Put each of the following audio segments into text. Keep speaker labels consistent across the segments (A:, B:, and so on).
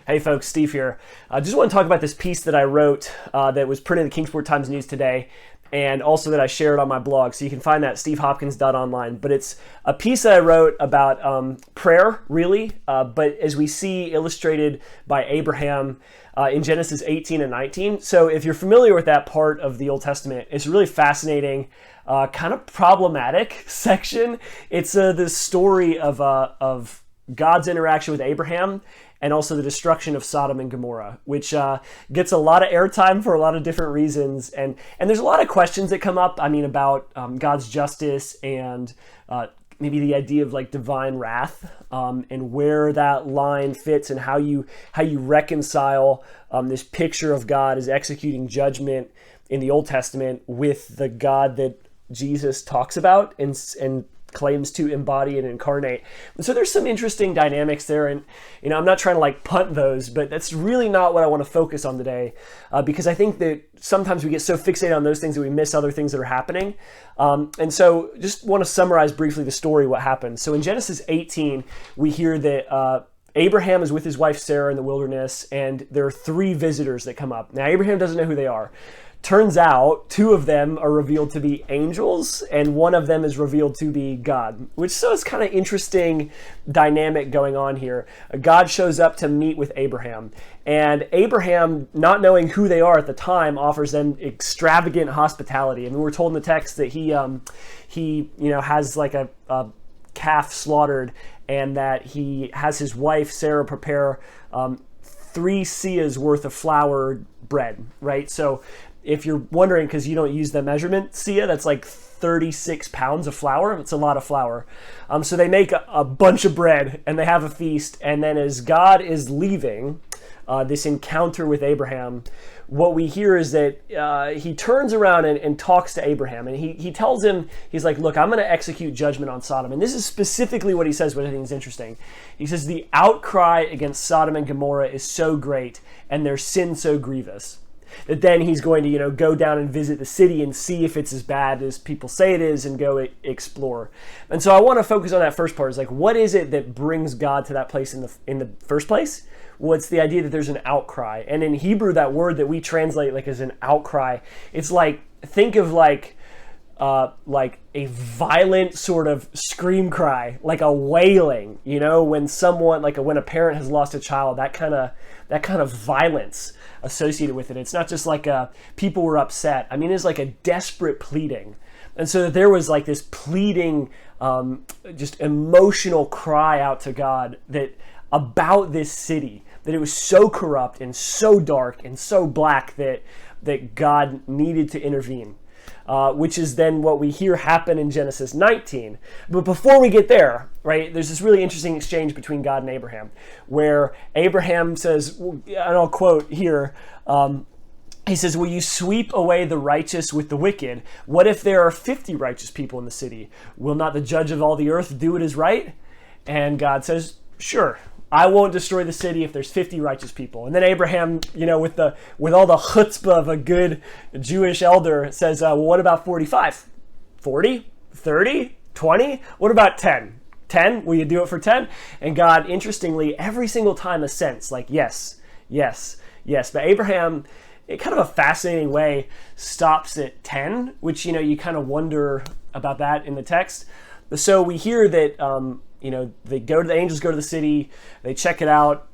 A: Hey folks, Steve here. I just want to talk about this piece that I wrote that was printed in the Kingsport Times News today, and also that I shared on my blog. So you can find that at stevehopkins.online. But it's a piece that I wrote about prayer, really, but as we see illustrated by Abraham in Genesis 18 and 19. So if you're familiar with that part of the Old Testament, it's a really fascinating, kind of problematic section. It's the story of God's interaction with Abraham and also the destruction of Sodom and Gomorrah, which gets a lot of airtime for a lot of different reasons. And there's a lot of questions that come up, about God's justice and maybe the idea of like divine wrath and where that line fits and how you reconcile this picture of God as executing judgment in the Old Testament with the God that Jesus talks about and claims to embody and incarnate. And so there's some interesting dynamics there, and I'm not trying to like punt those, but that's really not what I want to focus on today, because I think that sometimes we get so fixated on those things that we miss other things that are happening. And so just want to summarize briefly the story, what happened. So in Genesis 18, we hear that Abraham is with his wife Sarah in the wilderness, and there are three visitors that come up. Now Abraham doesn't know who they are. Turns out two of them are revealed to be angels and one of them is revealed to be God, which so it's kind of interesting dynamic going on here. God shows up to meet with Abraham, and Abraham, not knowing who they are at the time, offers them extravagant hospitality. And we're told in the text that he has like a calf slaughtered, and that he has his wife Sarah prepare 3 seahs worth of flour bread, right? So if you're wondering, because you don't use the measurement seah, that's like 36 pounds of flour. It's a lot of flour. So they make a bunch of bread and they have a feast. And then as God is leaving this encounter with Abraham, what we hear is that he turns around and talks to Abraham, and he tells him, he's like, look, I'm going to execute judgment on Sodom. And this is specifically what he says, which I think is interesting. He says, the outcry against Sodom and Gomorrah is so great and their sin so grievous that then he's going to, go down and visit the city and see if it's as bad as people say it is and go explore. And so I want to focus on that first part. Is like, what is it that brings God to that place in the first place? Well, it's the idea that there's an outcry. And in Hebrew, that word that we translate like as an outcry, it's like, think of like a violent sort of scream cry, like a wailing, when someone, when a parent has lost a child, that kind of violence associated with it. It's not just like people were upset. It's like a desperate pleading. And so that there was like this pleading, just emotional cry out to God that about this city, that it was so corrupt and so dark and so black that God needed to intervene. Which is then what we hear happen in Genesis 19. But before we get there, right, there's this really interesting exchange between God and Abraham, where Abraham says, and I'll quote here, he says, will you sweep away the righteous with the wicked? What if there are 50 righteous people in the city? Will not the judge of all the earth do what is right? And God says, sure, I won't destroy the city if there's 50 righteous people. And then Abraham, with all the chutzpah of a good Jewish elder, says, well, what about 45? 40? 30? 20? What about 10? 10? Will you do it for 10? And God, interestingly, every single time assents, like, yes, yes, yes. But Abraham, in kind of a fascinating way, stops at 10, which, you kind of wonder about that in the text. So we hear that the angels go to the city, they check it out.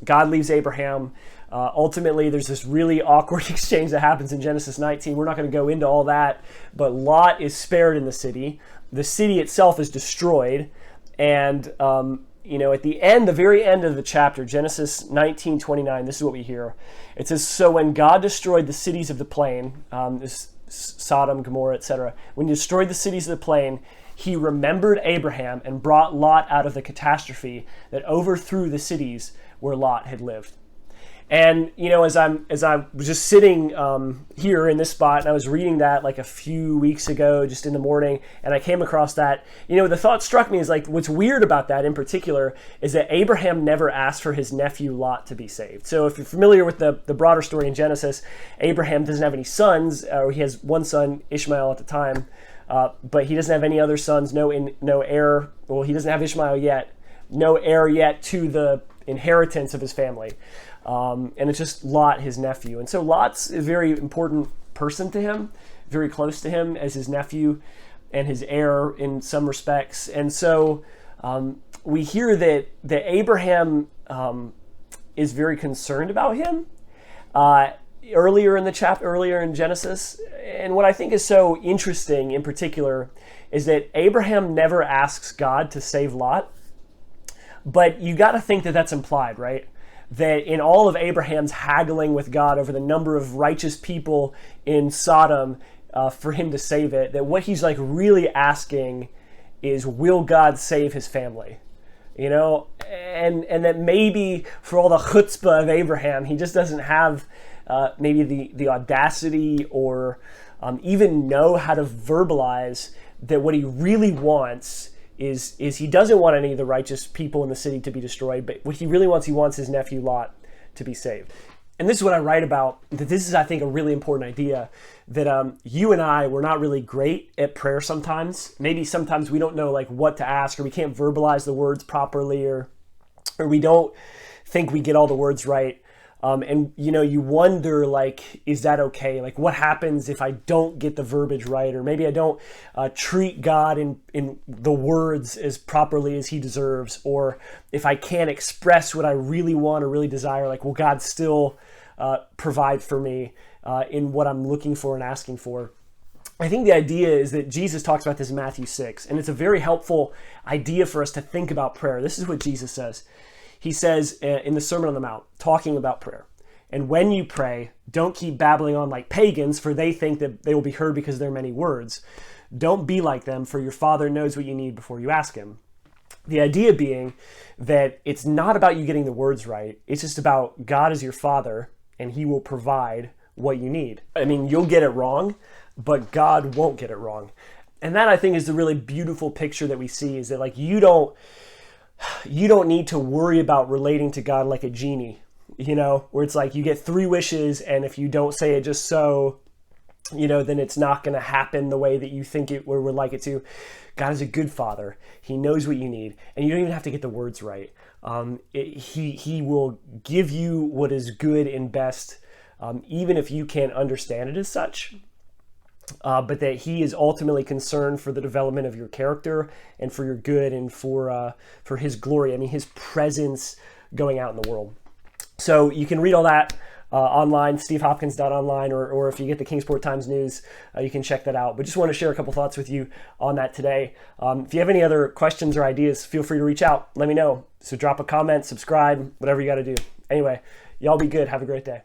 A: God leaves Abraham. Ultimately, there's this really awkward exchange that happens in Genesis 19. We're not going to go into all that, but Lot is spared in the city. The city itself is destroyed. And, at the very end of the chapter, Genesis 19:29, this is what we hear. It says, so when God destroyed the cities of the plain, Sodom, Gomorrah, etc., when he destroyed the cities of the plain, he remembered Abraham and brought Lot out of the catastrophe that overthrew the cities where Lot had lived. And, as I was just sitting here in this spot, and I was reading that like a few weeks ago, just in the morning, and I came across that, the thought struck me is like, what's weird about that in particular is that Abraham never asked for his nephew Lot to be saved. So if you're familiar with the broader story in Genesis, Abraham doesn't have any sons, or he has one son, Ishmael at the time, but he doesn't have any other sons, no heir. Well, he doesn't have Ishmael yet, no heir yet to the inheritance of his family. And it's just Lot, his nephew. And so Lot's a very important person to him, very close to him as his nephew and his heir in some respects. And so we hear that Abraham is very concerned about him earlier in Genesis. And what I think is so interesting in particular is that Abraham never asks God to save Lot, but you got to think that that's implied, right? That in all of Abraham's haggling with God over the number of righteous people in Sodom for him to save it, that what he's like really asking is, will God save his family? You know, and that maybe for all the chutzpah of Abraham, he just doesn't have maybe the audacity or even know how to verbalize that what he really wants is he doesn't want any of the righteous people in the city to be destroyed, but what he really wants, he wants his nephew Lot to be saved. And this is what I write about, that this is, I think, a really important idea, that you and I, we're not really great at prayer sometimes. Maybe sometimes we don't know like what to ask, or we can't verbalize the words properly, or we don't think we get all the words right. And you know, you wonder, like, is that okay? Like, what happens if I don't get the verbiage right? Or maybe I don't treat God in the words as properly as he deserves. Or if I can't express what I really want or really desire, like, will God still provide for me in what I'm looking for and asking for? I think the idea is that Jesus talks about this in Matthew 6, and it's a very helpful idea for us to think about prayer. This is what Jesus says. He says in the Sermon on the Mount, talking about prayer, and when you pray, don't keep babbling on like pagans, for they think that they will be heard because of their many words. Don't be like them, for your Father knows what you need before you ask him. The idea being that it's not about you getting the words right. It's just about God is your Father, and he will provide what you need. I mean, you'll get it wrong, but God won't get it wrong. And that, I think, is the really beautiful picture that we see, is that like you don't need to worry about relating to God like a genie, you know, where it's like you get 3 wishes, and if you don't say it just so, you know, then it's not going to happen the way that you think it or would like it to. God is a good Father. He knows what you need, and you don't even have to get the words right. He will give you what is good and best, even if you can't understand it as such. But that he is ultimately concerned for the development of your character and for your good and for his glory. I mean, his presence going out in the world. So you can read all that online, stevehopkins.online, or if you get the Kingsport Times News, you can check that out. But just want to share a couple thoughts with you on that today. If you have any other questions or ideas, feel free to reach out. Let me know. So drop a comment, subscribe, whatever you got to do. Anyway, y'all be good. Have a great day.